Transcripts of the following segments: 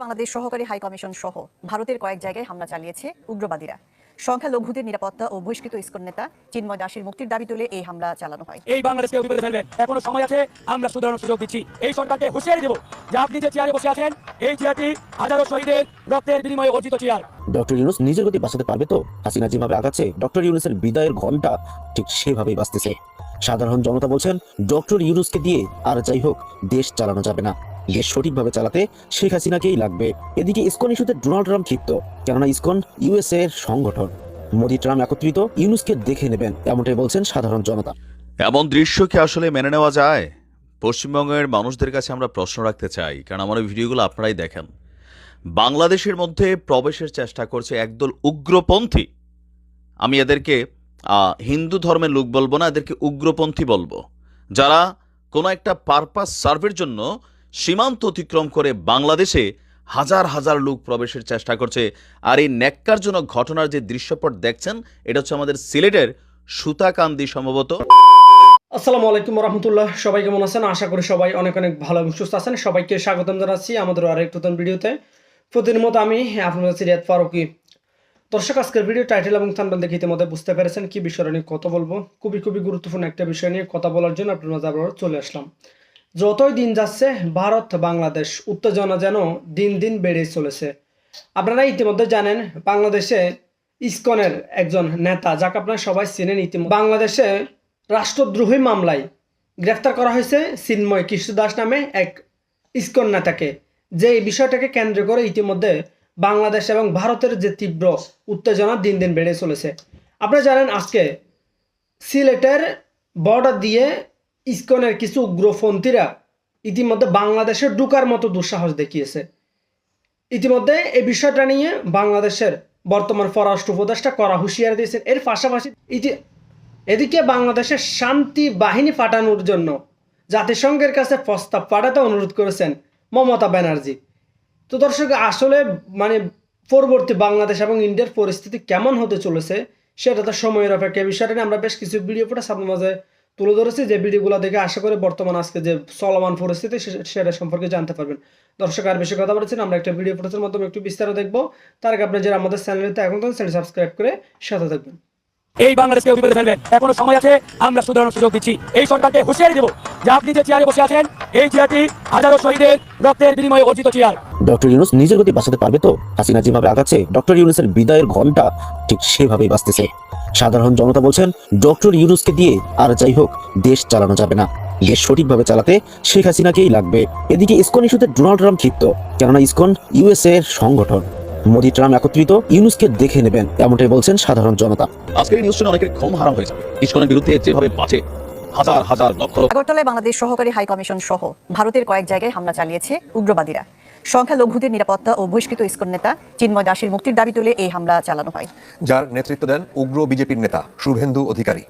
বাংলাদেশ সহকারী high commission সহ ভারতের কয়েক জায়গায় হামলা চালিয়েছে উগ্রবাদীরা। সংখ্যালঘুদের নিরাপত্তা ও বহিষ্কৃত ইসকন নেতা চিন্ময় দাসের মুক্তির দাবি তুলে এই হামলা চালানো হয়। এই বাংলাদেশকে বিপদে ফেলবেন, এখনো সময় আছে, আমরা শুধরানোর সুযোগ দিচ্ছি। এই সরকারকে হুঁশিয়ারি দেব যে আপনি যে চেয়ারে বসে আছেন, এই চেয়ারটি হাজারো শহীদের রক্তের বিনিময়ে অর্জিত চেয়ার। ডক্টর ইউনূস নিজের গতি বাঁচাতে পারবে তো? হাসিনা যেভাবে আগাচ্ছে, ডক্টর ইউনূসের বিদায়ের ঘন্টা ঠিক সেভাবেই বাঁচতেছে। সাধারণ জনতা বলছেন, ডক্টর ইউনূসকে দিয়ে আর যাই হোক দেশ চালানো যাবে না, দেশ সঠিকভাবে চালাতে শেখ হাসিনাকেই লাগবে। এদিকে ইসকন ইস্যুতে ডোনাল্ড ট্রাম্প ক্ষিপ্ত, কেননা ইসকন ইউএসএ এর সংগঠন। মোদি ট্রাম্প একত্রিত ইউনূসকে দেখে নেবেন, এমনটাই বলছেন সাধারণ জনতা। এমন দৃশ্য কি আসলে মেনে নেওয়া যায়? পশ্চিমবঙ্গের মানুষদের কাছে আমরা প্রশ্ন রাখতে চাই, কারণ আমার ভিডিওগুলো আপনারাই দেখেন। বাংলাদেশের মধ্যে প্রবেশের চেষ্টা করছে একদল উগ্রপন্থী। আমি এদেরকে হিন্দু ধর্মের লোক বলবো না, এদেরকে উগ্রপন্থী বলবো, যারা কোনো একটা পারপাস সার্ভের জন্য সীমান্ত অতিক্রম করে বাংলাদেশে হাজার হাজার লোক প্রবেশের চেষ্টা করছে। আর এই ন্যাক্কারজনক ঘটনার যে দৃশ্যপট দেখছেন, এটা হচ্ছে আমাদের সিলেটের সুতাকান্দি সম্ভবত। আসসালামু আলাইকুম রহমতুল্লাহ। সবাই কেমন আছেন? আশা করি সবাই অনেক অনেক ভালো এবং সুস্থ আছেন। সবাইকে স্বাগতম জানাচ্ছি আমাদের আরেক নতুন ভিডিওতে। প্রতিদিনের মতো আমি আপনার কাছে রিয়াদ ফারুকি। দর্শক, আজকের ভিডিও টাইটেল এবং থাম্বনেল দেখে ইতিমধ্যে বুঝতে পেরেছেন কি বিষয় নিয়ে কথা বলবো। খুবই গুরুত্বপূর্ণ একটা বিষয় নিয়ে কথা বলার জন্য আপনার মাঝে আবার চলে আসলাম। যতই দিন যাচ্ছে ভারত বাংলাদেশ উত্তেজনা যেন দিন দিন বেড়েই চলেছে। আপনারা ইতিমধ্যে জানেন, বাংলাদেশে ইসকনের একজন নেতা, যাকে আপনারা সবাই চেনেন, ইতিমধ্যে বাংলাদেশে রাষ্ট্রদ্রোহী মামলায় গ্রেফতার করা হয়েছে চিন্ময় কৃষ্ণ দাস নামে এক ইসকন নেতাকে। যে এই বিষয়টাকে কেন্দ্র করে ইতিমধ্যে বাংলাদেশ এবং ভারতের যে তীব্র উত্তেজনা দিন দিন বেড়ে চলেছে। আপনারা জানেন, আজকে সিলেটের বর্ডার দিয়ে ইসকনের কিছু উগ্রপন্থীরা ইতিমধ্যে বাংলাদেশে ঢুকার মতো দুঃসাহস দেখিয়েছে। ইতিমধ্যে এই বিষয়টা নিয়ে বাংলাদেশের বর্তমান পররাষ্ট্র উপদেষ্টা কড়া হুঁশিয়ারি দিয়েছেন। এর পাশাপাশি এদিকে বাংলাদেশের শান্তি বাহিনী পাঠানোর জন্য জাতিসংঘের কাছে প্রস্তাব পাঠাতে অনুরোধ করেছেন মমতা ব্যানার্জি। তো দর্শক, আসলে পরবর্তী বাংলাদেশ এবং ইন্ডিয়ার পরিস্থিতি কেমন হতে চলেছে সেটা তো সময়ের অপেক্ষা। বিষয়টা নিয়ে আমরা বেশ কিছু ভিডিও ফুটেজ আপনার মাঝে তুলে ধরেছি, যে ভিডিওগুলো দেখে আশা করি বর্তমান আজকে যে চলমান পরিস্থিতি সেটা সম্পর্কে জানতে পারবেন। দর্শক, আর বেশি কথা বলছেন, আমরা একটা ভিডিও ফুটেজের মাধ্যমে একটু বিস্তারিত দেখবো। তার আগে আপনি যারা আমাদের চ্যানেলতে এখন চ্যানেল সাবস্ক্রাইব করে সাথে থাকবেন। এই বাংলাদেশকে বিপদে ফেলবেন, এখনো সময় আছে, আমরা শুধরানোর সুযোগ দিচ্ছি। এই সরকারকে হুঁশিয়ারি দেব যে আপনি যে চেয়ারে বসে আছেন, এই চেয়ারটি হাজারো শহীদের রক্তের বিনিময়ে অর্জিত চেয়ার। ডক্টর ইউনূস নিজের গতি বাঁচাতে পারবে তো? হাসিনা যেভাবে আগাচ্ছে, ডক্টর ইউনূসের বিদায়ের ঘন্টা ঠিক সেভাবেই বাঁচতেছে। সাধারণ জনতা বলছেন, ডক্টর ইউনূসকে দিয়ে আর যাই হোক দেশ চালানো যাবে না, দেশ সঠিকভাবে চালাতে শেখ হাসিনাকেই লাগবে। এদিকে ইসকন ইস্যুতে ডোনাল্ড ট্রাম্প ক্ষিপ্ত, কেননা ইসকন ইউএসএ এর সংগঠন। মোদি ট্রাম্প একত্রিত ইউনূসকে দেখে নেবেন, এমনটাই বলছেন সাধারণ জনতা। আজকের এই নিউজ শুনে অনেকের ঘুম হারাম হয়ে যাবে। ইসকনের বিরুদ্ধে যেভাবে বাঁচে হাজার হাজার লক্ষ। আগরতলায় বাংলাদেশ সহকারী হাই কমিশন সহ ভারতের কয়েক জায়গায় হামলা চালিয়েছে উগ্রবাদীরা। সংখ্যালঘুদের নিরাপত্তা ও বহিষ্কৃত ইসকন নেতা চিন্ময় দাসের মুক্তির দাবি তুলে এই হামলা চালানো হয়, যার নেতৃত্ব দেন উগ্র বিজেপির নেতা শুভেন্দু অধিকারী।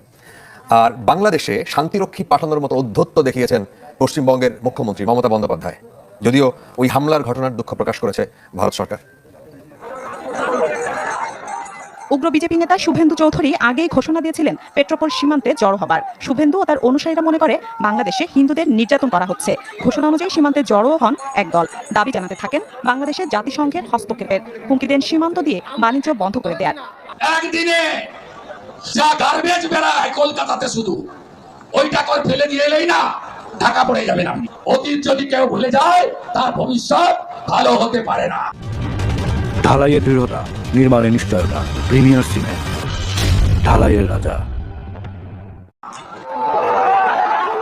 আর বাংলাদেশে শান্তিরক্ষী পাঠানোর মতো ঔদ্ধত্য দেখিয়েছেন পশ্চিমবঙ্গের মুখ্যমন্ত্রী মমতা বন্দ্যোপাধ্যায়। যদিও ওই হামলার ঘটনার দুঃখ প্রকাশ করেছে ভারত সরকার। উগ্র বিজেপি নেতা শুভেন্দু চৌধুরী আগেই ঘোষণা দিয়েছিলেন পেট্রোপোল সীমান্তে জড়ো হবার। শুভেন্দু ও তার অনুসারীরা মনে করে বাংলাদেশে হিন্দুদের নির্যাতন করা হচ্ছে। ঘোষণা অনুযায়ী সীমান্তে জড়ো হন একদল। দাবি জানাতে থাকেন বাংলাদেশের জাতিসংঘের হস্তক্ষেপের, হুমকি দেন সীমান্ত দিয়ে বাণিজ্য বন্ধ করে দেয়ার। একদিনে যা গার্বেজ বেরায় কলকাতাতে, শুধু ওইটা করে ফেলে দিয়ে এলেই না ঢাকা পড়ে যাবে না। অতীত যদি কেউ ভুলে যায় তার ভবিষ্যৎ ভালো হতে পারে না। ঢালাইয়ের দৃঢ়তা, নির্মাণের নিশ্চয়তা, প্রিমিয়ার সিমেন্ট, ঢালাইয়ের রাজা।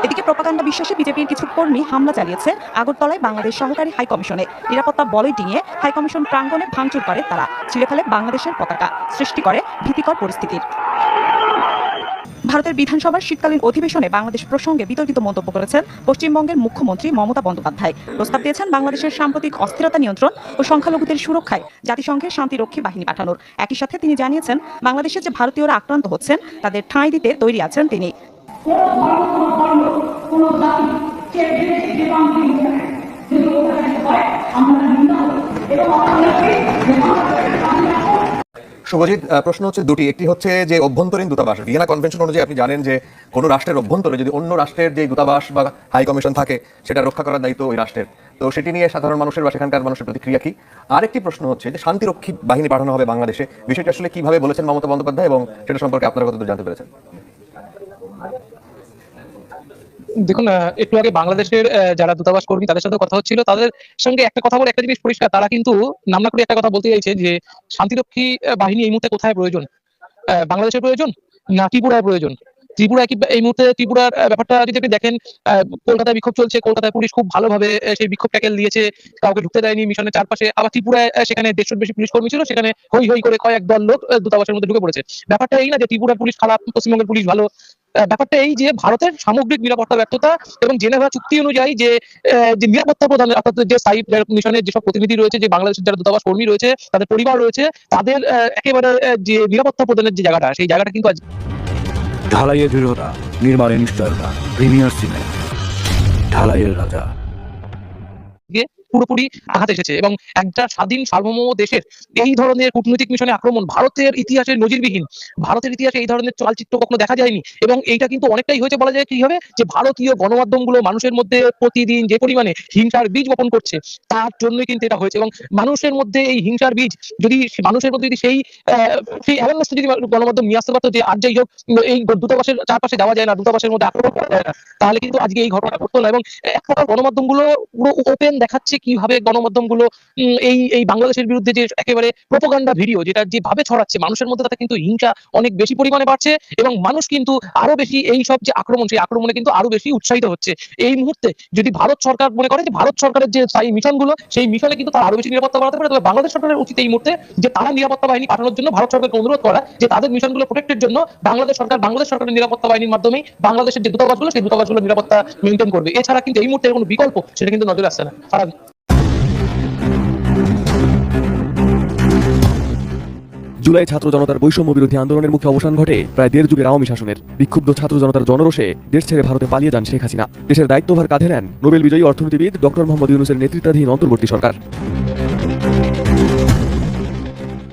এদিকে প্রপাগান্ডা বিশ্বাসে বিজেপির কিছু কর্মী হামলা চালিয়েছে আগরতলায় বাংলাদেশ সহকারী হাই কমিশনে। নিরাপত্তা বলয় ডিঙিয়ে হাই কমিশন প্রাঙ্গণে ভাঙচুর করে তারা, ছিঁড়ে ফেলে বাংলাদেশের পতাকা, সৃষ্টি করে ভীতিকর পরিস্থিতির। ভারতের বিধানসভার শীতকালীন অধিবেশনে বাংলাদেশ প্রসঙ্গে বিতর্কিত মন্তব্য করেছেন পশ্চিমবঙ্গের মুখ্যমন্ত্রী মমতা বন্দ্যোপাধ্যায়। প্রস্তাব দিয়েছেন বাংলাদেশের সাম্প্রতিক অস্থিরতা নিয়ন্ত্রণ ও সংখ্যালঘুদের সুরক্ষায় জাতিসংঘের শান্তিরক্ষী বাহিনী পাঠানোর। একই সাথে তিনি জানিয়েছেন, বাংলাদেশের যে ভারতীয়রা আক্রান্ত হচ্ছেন তাদের ঠাঁই দিতে তৈরি আছেন তিনি। শুভজিৎ, প্রশ্ন হচ্ছে দুটি। একটি হচ্ছে যে অভ্যন্তরীণ দূতাবাস, ভিয়েনা কনভেনশন অনুযায়ী আপনি জানেন যে কোনো রাষ্ট্রের অভ্যন্তরে যদি অন্য রাষ্ট্রের যে দূতাবাস বা হাই কমিশন থাকে, সেটা রক্ষা করার দায়িত্ব ওই রাষ্ট্রের। তো সেটি নিয়ে সাধারণ মানুষের বা সেখানকার মানুষের প্রতিক্রিয়া কি? আরেকটি প্রশ্ন হচ্ছে যে শান্তিরক্ষী বাহিনী পাঠানো হবে বাংলাদেশে, বিষয়টি আসলে কিভাবে বলেছেন মমতা বন্দ্যোপাধ্যায় এবং সেটা সম্পর্কে আপনারা কতদূর জানতে পেরেছেন? দেখুন, একটু আগে বাংলাদেশের যারা দূতাবাস কর্মী তাদের সাথে কথা হচ্ছিল, তাদের সঙ্গে একটা কথা বলে একটা জিনিস পরিষ্কার, তারা কিন্তু নাম না করে একটা কথা বলতে চাইছে যে শান্তিরক্ষী বাহিনী এই মুহূর্তে কোথায় প্রয়োজন, বাংলাদেশের প্রয়োজন না ত্রিপুরার প্রয়োজন। ত্রিপুরা কি এই মুহূর্তে ত্রিপুরার ব্যাপারটা যদি আপনি দেখেন, কলকাতায় বিক্ষোভ চলছে, কলকাতায় পুলিশ খুব ভালোভাবে সেই বিক্ষোভ ট্যাকেল দিয়েছে, কাউকে ঢুকতে দেয়নি মিশনের চারপাশে। আবার ত্রিপুরায় সেখানে 150 বেশি পুলিশ কর্মী ছিল, সেখানে হই হই করে কয়েক দল লোক দূতাবাসের মধ্যে ঢুকে পড়েছে। ব্যাপারটা এই না যে ত্রিপুরার পুলিশ খারাপ, পশ্চিমবঙ্গের পুলিশ ভালো। ব্যাপারটা এই যে ভারতের সামগ্রিক নিরাপত্তা ব্যর্থতা এবং জেনেভা চুক্তি অনুযায়ী যে যে নিরাপত্তা প্রদান, অর্থাৎ যে সাইড মিশনের যেসব প্রতিনিধি রয়েছে, যে বাংলাদেশের যারা দূতাবাস কর্মী রয়েছে, তাদের পরিবার রয়েছে, তাদের একেবারে যে নিরাপত্তা প্রদানের যে জায়গাটা, সেই জায়গাটা কিন্তু ঢালাইয়ের দৃঢ়তা, নির্মাণের নিশ্চয়তা, প্রিমিয়ার সিমেন্ট, ঢালাইয়ের রাজা। পুরোপুরি আঘাত এসেছে। এবং একটা স্বাধীন সার্বভৌম দেশের এই ধরনের কূটনৈতিক মিশনে আক্রমণ ভারতের ইতিহাসে নজিরবিহীন। ভারতের ইতিহাসে এই ধরনের চালচিত্র কখনো দেখা যায়নি। এবং এইটা কিন্তু অনেকটাই হয়েছে বলা যায় কি হবে, যে ভারতীয় গণমাধ্যমগুলো মানুষের মধ্যে প্রতিদিন যে পরিমাণে হিংসার বীজ বপন করছে, তার জন্যই কিন্তু এটা হয়েছে। এবং মানুষের মধ্যে এই হিংসার বীজ যদি মানুষের মধ্যে যদি সেই অ্যাওয়ারনেস যদি গণমাধ্যম নিয়ে আসতে পারতো যে আর যাই হোক এই দূতাবাসের চারপাশে যাওয়া যায় না, দূতাবাসের মধ্যে আক্রমণ করা যায় না, তাহলে কিন্তু আজকে এই ঘটনা ঘটতো না। এবং এক প্রকার গণমাধ্যমগুলো পুরো ওপেন দেখাচ্ছে কিভাবে গণমাধ্যমগুলো এই বাংলাদেশের বিরুদ্ধে যে একেবারে প্রোপাগান্ডা ভিডিও যেটা যেভাবে ছড়াচ্ছে মানুষের মধ্যে, তাতে কিন্তু হিংসা অনেক বেশি পরিমাণে বাড়ছে এবং মানুষ কিন্তু আরো বেশি এই সব যে আক্রমণ, সেই আক্রমণে কিন্তু আরো বেশি উৎসাহিত হচ্ছে। এই মুহূর্তে যদি ভারত সরকার মনে করে যে ভারত সরকারের যে স্থায়ী মিশনগুলো, সেই মিশনে কিন্তু তারা আরো বেশি নিরাপত্তা বাড়াতে পারে, তবে বাংলাদেশ সরকারের উচিত এই মুহূর্তে যে তারা নিরাপত্তা বাহিনী পাঠানোর জন্য ভারত সরকারকে অনুরোধ করা যে তাদের মিশনগুলো প্রোটেক্টের জন্য বাংলাদেশ সরকারের নিরাপত্তা বাহিনীর মাধ্যমেই বাংলাদেশের যে দূতাবাসগুলো, সেই দূতাবাসগুলো নিরাপত্তা মেনটেন করবে। এছাড়া কিন্তু এই মুহূর্তে কোনো বিকল্প সেটা কিন্তু নজরে আসছে না। জুলাই ছাত্র জনতার বৈষম্য বিরোধী আন্দোলনের মুখে অবসান ঘটে প্রায় 1.5 যুগের আওয়ামী শাসনের। বিক্ষুব্ধ ছাত্র জনতার জনরোষে দেশ ছেড়ে ভারতে পালিয়ে যান শেখ হাসিনা। দেশের দায়িত্বভার কাঁধে নেন নোবেল বিজয়ী অর্থনীতিবিদ ডক্টর মোহাম্মদ ইউনূসের নেতৃত্বাধীন অন্তর্বর্তী সরকার।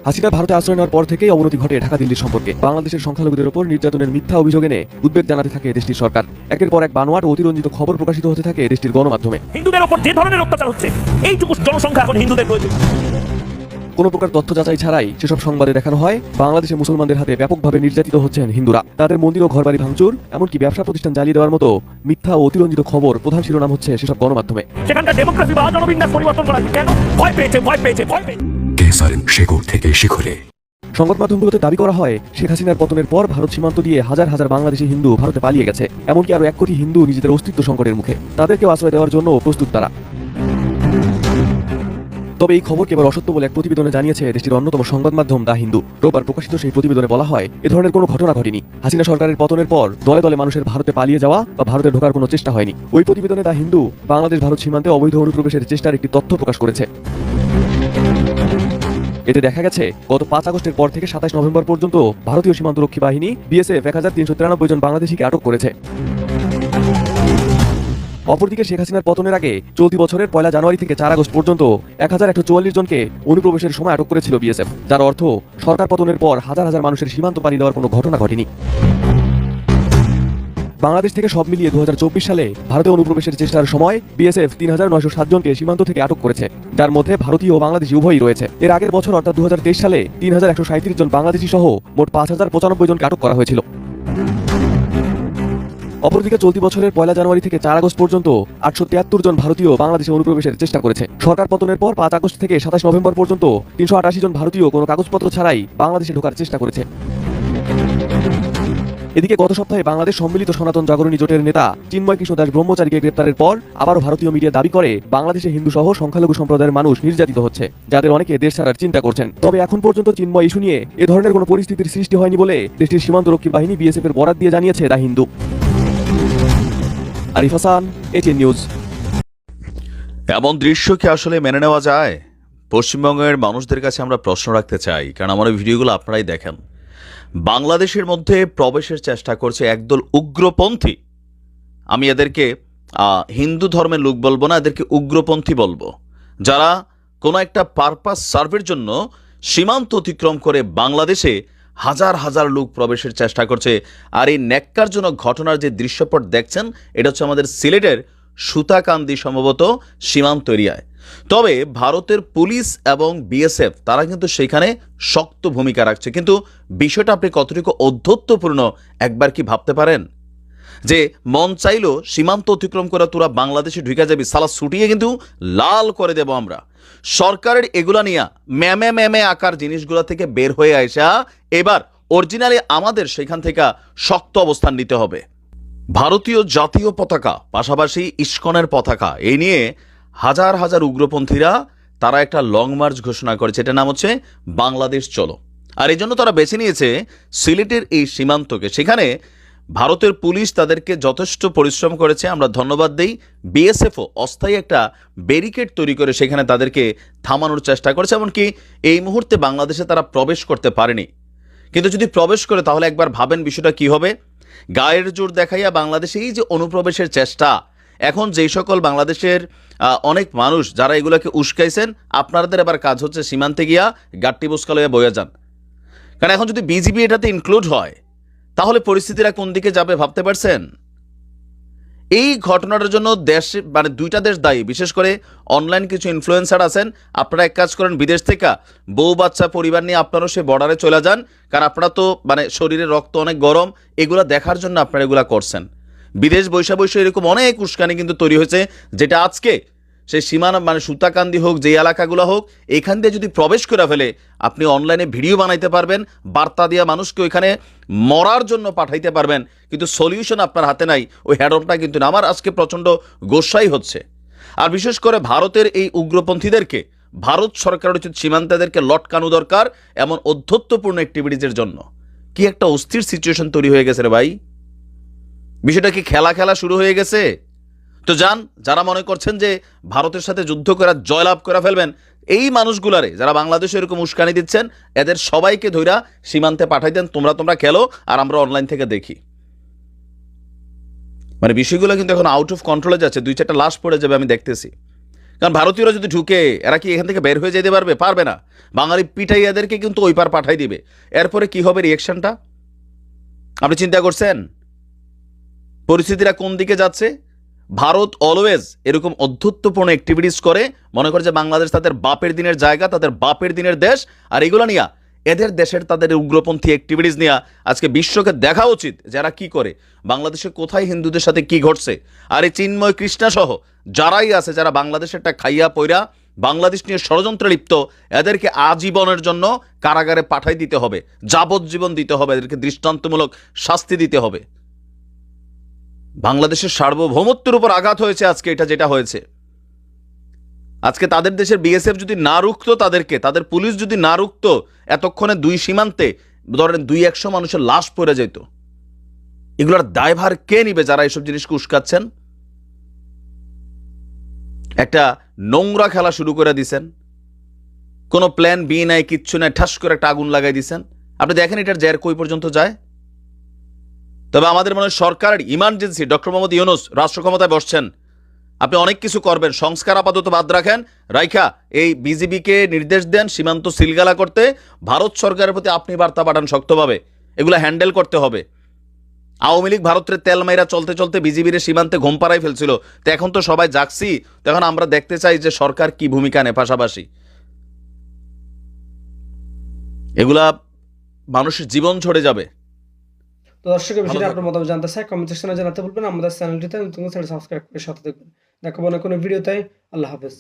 হাসিনা ভারতে আশ্রয় নেওয়ার পর থেকেই অবনতি ঘটে ঢাকা দিল্লির সম্পর্কে। বাংলাদেশের সংখ্যালঘুদের উপর নির্যাতনের মিথ্যা অভিযোগ এনে উদ্বেগ জানাতে থাকে দেশটির সরকার। একের পর এক বানোয়াট ও অতিরঞ্জিত খবর প্রকাশিত হতে থাকে দেশটির গণমাধ্যমে। হিন্দুদের উপর যে ধরনের অত্যাচার হচ্ছে, এইটুকু জনসংখ্যা এখন হিন্দুদের প্রয়োজন। কোনো প্রকার তথ্য যাচাই ছাড়াই সেসব সংবাদে দেখানো হয় বাংলাদেশে মুসলমানদের হাতে ব্যাপকভাবে নির্যাতিত হচ্ছেন হিন্দুরা। তাদের মন্দির ও ঘরবাড়ি ভাঙচুর, এমনকি ব্যবসা প্রতিষ্ঠান জ্বালিয়ে দেওয়ার মতো মিথ্যা ও অতিরঞ্জিত খবর প্রধান শিরোনাম হচ্ছে সেসব গণমাধ্যমে। সেখানকার ডেমোক্রেসি বা জনবিন্যাস পরিবর্তন করা কেন? ভয় পেয়েছে। সংবাদ মাধ্যমগুলোতে দাবি করা হয় শেখ হাসিনার পতনের পর ভারত সীমান্ত দিয়ে হাজার হাজার বাংলাদেশি হিন্দু ভারতে পালিয়ে গেছে। এমনকি আরো 1 কোটি হিন্দু নিজেদের অস্তিত্ব সংকটের মুখে, তাদেরকেও আশ্রয় দেওয়ার জন্য প্রস্তুত তারা। তবে এই খবর কেবল অসত্য বলে এক প্রতিবেদনে জানিয়েছে দেশটির অন্যতম সংবাদ মাধ্যম দা হিন্দু। রোববার প্রকাশিত সেই প্রতিবেদনে বলা হয় এ ধরনের কোনো ঘটনা ঘটেনি। হাসিনা সরকারের পতনের পর দলে দলে মানুষের ভারতে পালিয়ে যাওয়া বা ভারতে ঢোকার কোনো চেষ্টা হয়নি। ওই প্রতিবেদনে দা হিন্দু বাংলাদেশ ভারত সীমান্তে অবৈধ অনুপ্রবেশের চেষ্টার একটি তথ্য প্রকাশ করেছে। এতে দেখা গেছে গত 5 আগস্টের পর থেকে 27 নভেম্বর পর্যন্ত ভারতীয় সীমান্তরক্ষী বাহিনী বিএসএফ 1393 জন বাংলাদেশিকে আটক করেছে। অপরদিকে শেখ হাসিনার পতনের আগে চলতি বছরের 1 জানুয়ারি থেকে 4 আগস্ট পর্যন্ত 1144 জনকে অনুপ্রবেশের সময় আটক করেছিল বিএসএফ, যার অর্থ সরকার পতনের পর হাজার হাজার মানুষের সীমান্ত পাড়ি দেওয়ার কোনো ঘটনা ঘটেনি। বাংলাদেশ থেকে সব মিলিয়ে 2024 সালে ভারতে অনুপ্রবেশের চেষ্টার সময় বিএসএফ 3907 জনকে সীমান্ত থেকে আটক করেছে, যার মধ্যে ভারতীয় ও বাংলাদেশি উভয়ই রয়েছে। এর আগের বছর অর্থাৎ 2023 সালে 3137 জন বাংলাদেশি সহ মোট 5095 জনকে আটক করা হয়েছিল। অপরদিকে চলতি বছরের 1 জানুয়ারি থেকে 4 আগস্ট পর্যন্ত 873 জন ভারতীয় বাংলাদেশে অনুপ্রবেশের চেষ্টা করেছে। সরকার পতনের পর 5 আগস্ট থেকে 27 নভেম্বর পর্যন্ত 388 জন ভারতীয় কোনো কাগজপত্র ছাড়াই বাংলাদেশে ঢোকার চেষ্টা করেছে। এদিকে গত সপ্তাহে বাংলাদেশ সম্মিলিত সনাতন জাগরণী জোটের নেতা চিন্ময় কৃষ্ণ দাস ব্রহ্মচারীকে গ্রেপ্তারের পর আবারও ভারতীয় মিডিয়া দাবি করে বাংলাদেশে হিন্দু সহ সংখ্যালঘু সম্প্রদায়ের মানুষ নির্যাতিত হচ্ছে, যাদের অনেকে দেশ ছাড়ার চিন্তা করছেন। তবে এখন পর্যন্ত চিন্ময় ইস্যু নিয়ে এ ধরনের কোনো পরিস্থিতির সৃষ্টি হয়নি বলে দেশটির সীমান্তরক্ষী বাহিনী বিএসএফ এর বরাত দিয়ে জানিয়েছে the Hindu. Arif Hasan, ATN news. এমন দৃশ্য কি আসলে মেনে নেওয়া যায়? পশ্চিমবঙ্গের মানুষদের কাছে আমরা প্রশ্ন রাখতে চাই, কারণ আমার ভিডিওগুলো আপনারাই দেখেন। বাংলাদেশের মধ্যে প্রবেশের চেষ্টা করছে একদল উগ্রপন্থী। আমি এদেরকে হিন্দু ধর্মের লোক বলবো না, এদেরকে উগ্রপন্থী বলবো, যারা কোনো একটা পারপাস সার্ভের জন্য সীমান্ত অতিক্রম করে বাংলাদেশে হাজার হাজার লোক প্রবেশের চেষ্টা করছে। আর এই ন্যাক্কারজনক ঘটনার যে দৃশ্যপট দেখছেন, এটা হচ্ছে আমাদের সিলেটের সুতাকান্দি সম্ভবত সীমান্ত এরিয়ায়। তবে ভারতের পুলিশ এবং বিএসএফ তারা কিন্তু সেখানে শক্ত ভূমিকা রাখছে। কিন্তু বিষয়টা আপনি কতটুকু ঔদ্ধত্যপূর্ণ একবার কি ভাবতে পারেন? যে মন চাইলো সীমান্ত অতিক্রম করে তোরা বাংলাদেশে ঢুকে যাবি, সালা ছুটিয়ে কিন্তু লাল করে দেব আমরা। সরকারের এগুলা নিয়ে ম্যামে ম্যামে আকার জিনিসগুলো থেকে বের হয়ে আসা এবার অরিজিনালি আমাদের সেখান থেকে শক্ত অবস্থান নিতে হবে। ভারতীয় জাতীয় পতাকা পাশাপাশি ইস্কনের পতাকা এই নিয়ে হাজার হাজার উগ্রপন্থীরা তারা একটা লং মার্চ ঘোষণা করেছে, এটার নাম হচ্ছে বাংলাদেশ চলো। আর এই জন্য তারা বেছে নিয়েছে সিলেটের এই সীমান্তকে। সেখানে ভারতের পুলিশ তাদেরকে যথেষ্ট পরিশ্রম করেছে, আমরা ধন্যবাদ দেই। বিএসএফও অস্থায়ী একটা ব্যারিকেড তৈরি করে সেখানে তাদেরকে থামানোর চেষ্টা করেছে। এমনকি এই মুহূর্তে বাংলাদেশে তারা প্রবেশ করতে পারেনি, কিন্তু যদি প্রবেশ করে তাহলে একবার ভাবেন বিষয়টা কি হবে। গায়ের জোর দেখাইয়া বাংলাদেশে এই যে অনুপ্রবেশের চেষ্টা, এখন যেই সকল বাংলাদেশের অনেক মানুষ যারা এগুলোকে উস্কাইছেন, আপনাদের এবার কাজ হচ্ছে সীমান্তে গিয়া গাট্টি বুসকা লইয়া বইয়া যান। কারণ এখন যদি বিজিবি এটাতে ইনক্লুড হয় তাহলে পরিস্থিতিটা কোন দিকে যাবে ভাবতে পারছেন? এই ঘটনাটার জন্য দেশ মানে দুইটা দেশ দায়ী। বিশেষ করে অনলাইন কিছু ইনফ্লুয়েন্সার আছেন, আপনারা এক কাজ করেন, বিদেশ থেকে বউ বাচ্চা পরিবার নিয়ে আপনারাও সে বর্ডারে চলে যান। কারণ আপনারা তো মানে শরীরে রক্ত অনেক গরম, এগুলা দেখার জন্য আপনারা এগুলা করছেন। বিদেশ বৈশা এরকম অনেক উস্কানি কিন্তু তৈরি হয়েছে, যেটা আজকে সেই সীমানা মানে সুতাকান্দি হোক, যে এলাকাগুলো হোক, এখান দিয়ে যদি প্রবেশ করে ফেলে আপনি অনলাইনে ভিডিও বানাইতে পারবেন, বার্তা দিয়া মানুষকে ওইখানে মরার জন্য পাঠাইতে পারবেন, কিন্তু সলিউশন আপনার হাতে নাই, ওই হ্যাডলটা কিন্তু না। আমার আজকে প্রচণ্ড গোসাই হচ্ছে। আর বিশেষ করে ভারতের এই উগ্রপন্থীদেরকে ভারত সরকারের উচিত সীমান্তদেরকে লটকানো দরকার এমন অধ্যত্বপূর্ণ অ্যাক্টিভিটিজের জন্য। কি একটা অস্থির সিচুয়েশন তৈরি হয়ে গেছে রে ভাই, বিষয়টা কি খেলা শুরু হয়ে গেছে? তো যারা মনে করছেন যে ভারতের সাথে যুদ্ধ করে জয়লাভ করে ফেলবেন, এই মানুষগুলারে যারা বাংলাদেশে এরকম উস্কানি দিচ্ছেন, এদের সবাইকে ধইরা সীমান্তে পাঠাই দেন, তোমরা খেলো আর আমরা অনলাইন থেকে দেখি। মানে বিষয়গুলো কিন্তু এখন আউট অফ কন্ট্রোলে যাচ্ছে, 2-4টা লাশ পড়ে যাবে আমি দেখতেছি। কারণ ভারতীয়রা যদি ঢুকে, এরা কি এখান থেকে বের হয়ে যেতে পারবে না। বাঙালি পিঠাই এদেরকে কিন্তু ওই পার পাঠাই দিবে। এরপরে কি হবে রিয়েকশনটা আপনি চিন্তা করছেন? পরিস্থিতিটা কোন দিকে যাচ্ছে? ভারত অলওয়েজ এরকম অধ্যত্বপূর্ণ অ্যাক্টিভিটিস করে, মনে করে যে বাংলাদেশ তাদের বাপের দিনের জায়গা, তাদের বাপের দিনের দেশ। আর এগুলো নিয়ে এদের দেশের তাদের উগ্রপন্থী অ্যাক্টিভিটিস নিয়ে আজকে বিশ্বকে দেখা উচিত যারা কি করে, বাংলাদেশে কোথায় হিন্দুদের সাথে কি ঘটছে। আর এই চিন্ময় কৃষ্ণা সহ যারাই আছে, যারা বাংলাদেশেরটা খাইয়া পইরা বাংলাদেশ নিয়ে ষড়যন্ত্রে লিপ্ত, এদেরকে আজীবনের জন্য কারাগারে পাঠাই দিতে হবে, যাবজ্জীবন দিতে হবে, এদেরকে দৃষ্টান্তমূলক শাস্তি দিতে হবে। বাংলাদেশের সার্বভৌমত্বের উপর আঘাত হয়েছে আজকে, এটা যেটা হয়েছে আজকে। তাদের দেশের বিএসএফ যদি না রুখতো তাদেরকে, তাদের পুলিশ যদি না রুখতো, এতক্ষণে দুই সীমান্তে ধরেন 200 মানুষের লাশ পড়ে যেত। এগুলোর দায়ভার কে নিবে যারা এইসব জিনিসকে উস্কাচ্ছেন? একটা নোংরা খেলা শুরু করে দিছেন, কোনো প্ল্যান বি নাই, কিচ্ছু নাই, ঠাস করে একটা আগুন লাগাই দিছেন। আপনি দেখেন এটার জের কই পর্যন্ত যায়। তবে আমাদের মনে হয় সরকারের ইমার্জেন্সি, ডক্টর মোহাম্মদ ইউনূস রাষ্ট্র ক্ষমতায় বসছেন, আপনি অনেক কিছু করবেন, সংস্কার আপাতত বাদ রাখেন, রাইখা এই বিজিবিকে নির্দেশ দেন সীমান্ত সিলগালা করতে। ভারত সরকারের প্রতি আপনি বার্তা পাঠান শক্তভাবে, এগুলো হ্যান্ডেল করতে হবে। আওয়ামী লীগ ভারতের তেল মাইরা চলতে চলতে বিজিবির সীমান্তে ঘুম পাড়াই ফেলছিল, তো এখন তো সবাই জাগছি, তখন আমরা দেখতে চাই যে সরকার কি ভূমিকা নেয়। পাশাপাশি এগুলা মানুষের জীবন ঝরে যাবে। তো দর্শকের বিষয়ে আপনার মতামত জানতে চাই, কমেন্ট সেকশনে জানাতে বলবেন। আমাদের চ্যানেলটিতে নতুন সাবস্ক্রাইব করে সাথে দেখবেন। দেখাবো না কোনো ভিডিওতে। আল্লাহ হাফেজ।